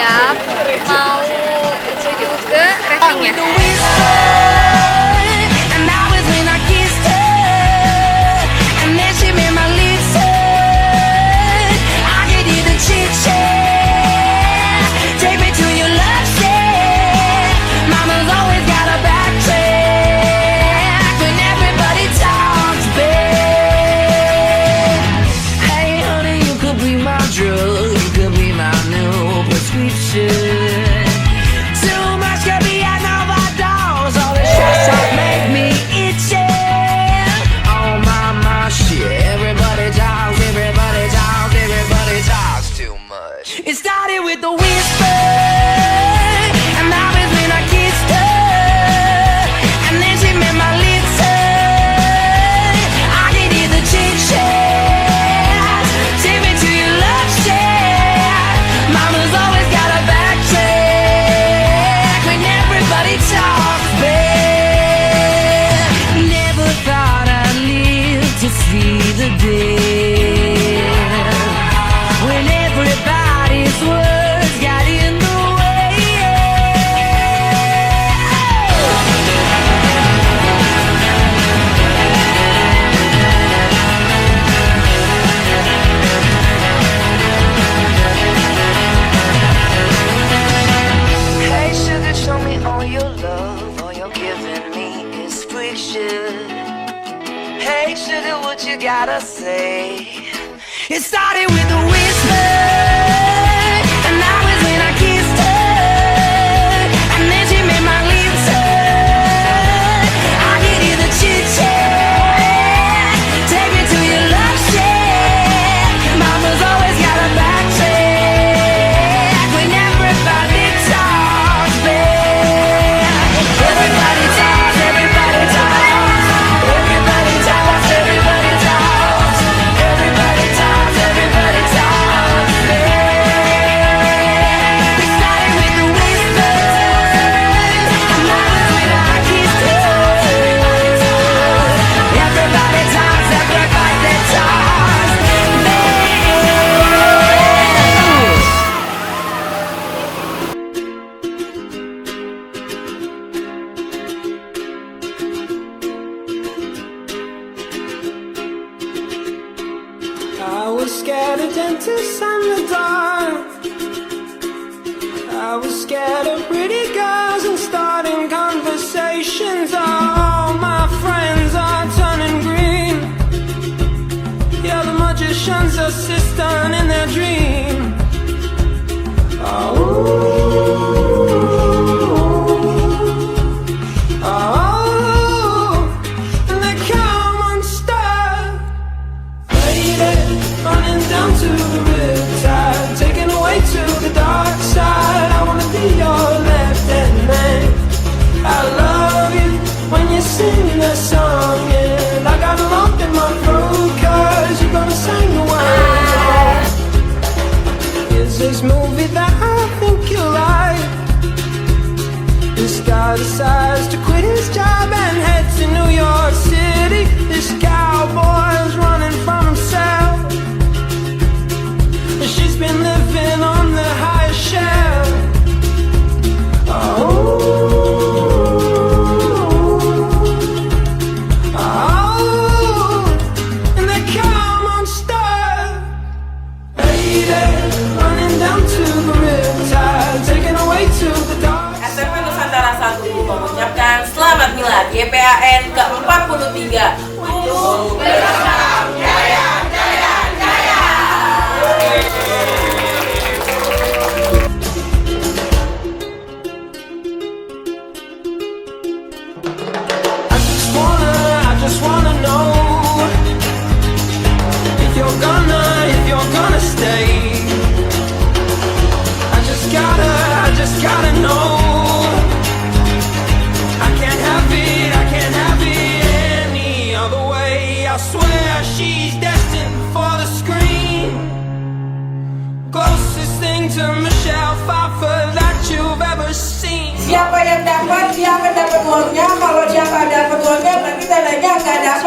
setiap mau review ke ratingnya. It started with a whisper, and now it's when I kissed her, and then she made my lips hurt. I could hear the chit chat, take me to your love shack. Mama's always got a backtrack when everybody talks back. Never thought I'd live to see the day when everybody's words got in the way. Hey sugar, show me all your love. All you're giving me is fiction. Hey sugar, what you gotta say? It started with a whisper, and now it's when I kissed her, and then she made my lips hurt. I could hear the chit chat, take me to your love shack. Mama's always got a backtrack when everybody talks back. Everybody talks, everybody talks, everybody talks, everybody talks, everybody talks, everybody talks back. We started with a whisper, and now it's when I kissed her. Everybody talks, everybody talks back. I was scared of dentists and the dark. I was scared of pretty girls and starting conversations. All my friends are turning green. Yeah, the magician's assistant in their dream. And they come unstuck. Running down to the riptide, taken away to the dark side. I wanna be your left-hand man. I love you when you sing the song, and I got a lump in my throat 'cause you're gonna sing the words. Here's this movie that I think you like. This guy decides to quit his job and head to New York City. This cowboy's running from himself. She's been living on the high shelf. And they come unstuck. Lady, running down to the riptide, taken away to the dark. SMP Nusantara 1 mengucapkan selamat milad YPAN ke-43. Tumbuh berkembang, jaya, jaya, jaya. I just wanna know if you're gonna stay. I just gotta know. I can't have it any other way. I swear she's destined for the screen. Closest thing to Michelle Pfeiffer that you've ever seen. Siapa yang dapat, dia akan dapat uangnya. Kalau dia nggak dapat uangnya, berarti tandanya nggak dapat.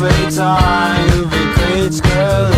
every time. You've a great girl